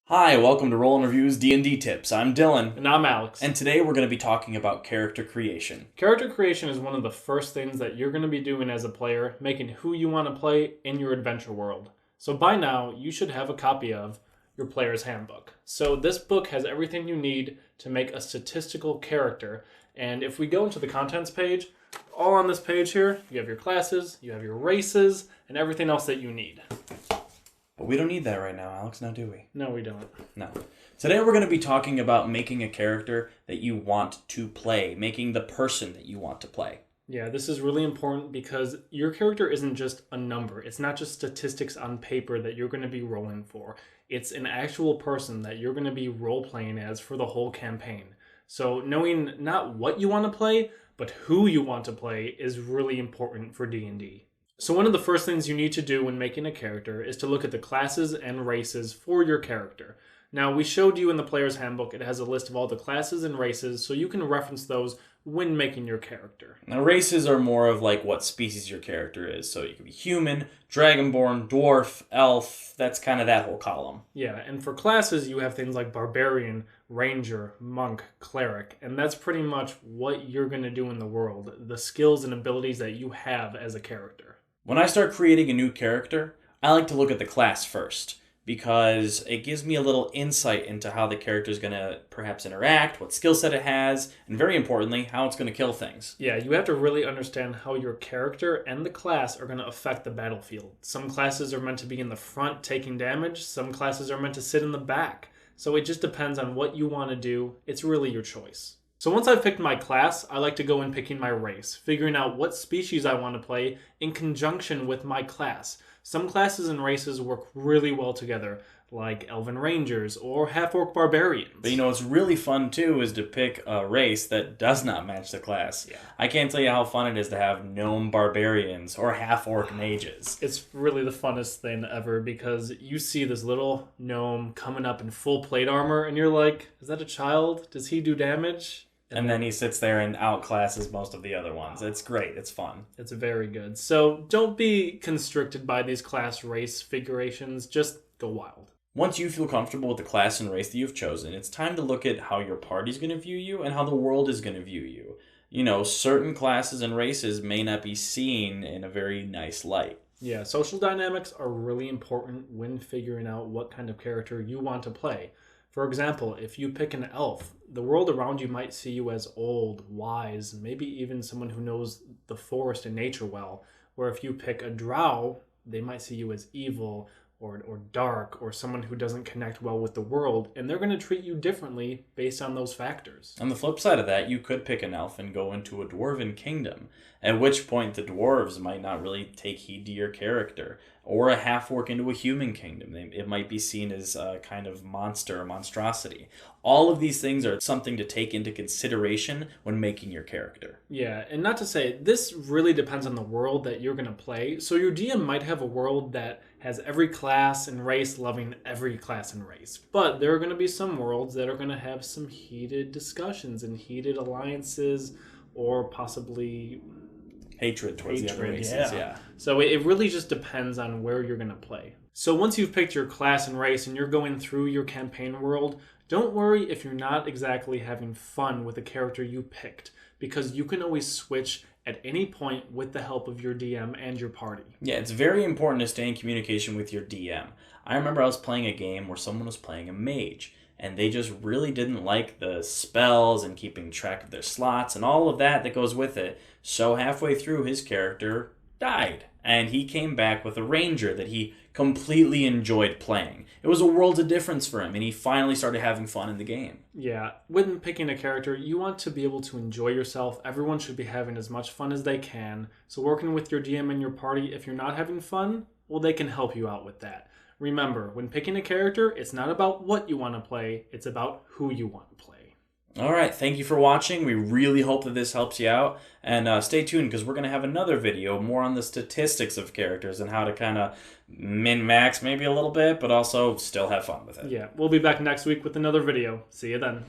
Hi, welcome to Roll and Reviews D&D Tips. I'm Dylan. And I'm Alex. And today we're going to be talking about character creation. Character creation is one of the first things that you're going to be doing as a player, making who you want to play in your adventure world. So by now, you should have a copy of your player's handbook. So this book has everything you need to make a statistical character. And if we go into the contents page, all on this page here, you have your classes, you have your races, and everything else that you need. But we don't need that right now, Alex, now do we? No, we don't. No. Today we're going to be talking about making a character that you want to play, making the person that you want to play. Yeah, this is really important because your character isn't just a number. It's not just statistics on paper that you're going to be rolling for. It's an actual person that you're going to be role-playing as for the whole campaign. So knowing not what you want to play, but who you want to play is really important for D&D. So one of the first things you need to do when making a character is to look at the classes and races for your character. Now, we showed you in the player's handbook, it has a list of all the classes and races, so you can reference those when making your character. Now, races are more of like what species your character is. So you could be human, dragonborn, dwarf, elf, that's kind of that whole column. Yeah, and for classes, you have things like barbarian, ranger, monk, cleric, and that's pretty much what you're going to do in the world, the skills and abilities that you have as a character. When I start creating a new character, I like to look at the class first, because it gives me a little insight into how the character is going to perhaps interact, what skill set it has, and very importantly, how it's going to kill things. Yeah, you have to really understand how your character and the class are going to affect the battlefield. Some classes are meant to be in the front taking damage, some classes are meant to sit in the back. So it just depends on what you want to do. It's really your choice. So once I've picked my class, I like to go in picking my race, figuring out what species I want to play in conjunction with my class. Some classes and races work really well together, like Elven Rangers or Half-Orc Barbarians. But what's really fun too is to pick a race that does not match the class. Yeah. I can't tell you how fun it is to have gnome barbarians or half-orc mages. It's really the funnest thing ever because you see this little gnome coming up in full plate armor and you're like, is that a child? Does he do damage? And then he sits there and outclasses most of the other ones. It's great. It's fun. It's very good. So don't be constricted by these class race figurations. Just go wild. Once you feel comfortable with the class and race that you've chosen, it's time to look at how your party's going to view you and how the world is going to view you. Certain classes and races may not be seen in a very nice light. Yeah, social dynamics are really important when figuring out what kind of character you want to play. For example, if you pick an elf, the world around you might see you as old, wise, maybe even someone who knows the forest and nature well. Or if you pick a drow, they might see you as evil or dark or someone who doesn't connect well with the world, and they're going to treat you differently based on those factors. On the flip side of that, you could pick an elf and go into a dwarven kingdom, at which point the dwarves might not really take heed to your character, or a half-orc into a human kingdom. It might be seen as a kind of monster or monstrosity. All of these things are something to take into consideration when making your character. Yeah, and not to say, this really depends on the world that you're going to play. So your DM might have a world that has every class and race loving every class and race. But there are going to be some worlds that are going to have some heated discussions and heated alliances or possibly Hatred towards the other races, yeah. So it really just depends on where you're going to play. So once you've picked your class and race and you're going through your campaign world, don't worry if you're not exactly having fun with the character you picked, because you can always switch at any point with the help of your DM and your party. Yeah, it's very important to stay in communication with your DM. I remember I was playing a game where someone was playing a mage, and they just really didn't like the spells and keeping track of their slots and all of that goes with it. So halfway through, his character died, and he came back with a ranger that he completely enjoyed playing. It was a world of difference for him, and he finally started having fun in the game. Yeah, when picking a character, you want to be able to enjoy yourself. Everyone should be having as much fun as they can. So working with your DM and your party, if you're not having fun, well, they can help you out with that. Remember, when picking a character, it's not about what you want to play, it's about who you want to play. All right, thank you for watching. We really hope that this helps you out. And stay tuned because we're going to have another video more on the statistics of characters and how to kind of min-max maybe a little bit, but also still have fun with it. Yeah, we'll be back next week with another video. See you then.